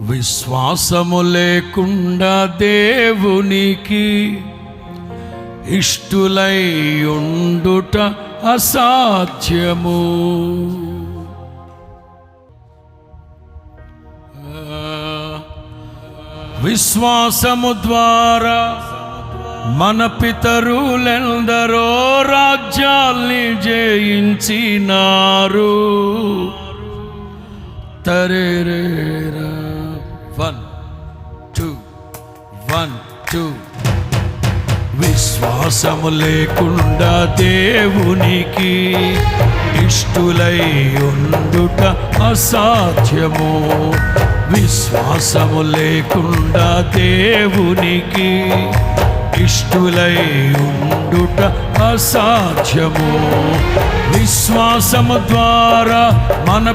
విశ్వాసము లేకుండా దేవునికి ఇష్టులై ఉండుట అసాధ్యము. విశ్వాసము ద్వారా మన పితరులెందరో రాజ్యాల్ని జయించినారు. తరేరేరా 1 2 1 2. విశ్వాసము లేకుండా దేవునికి ఇష్టులై ఉండుట అసాధ్యము. విశ్వాసము లేకుండా దేవునికి ఇష్టులై ఉండుట అసాధ్యము. విశ్వాసము ద్వారా మన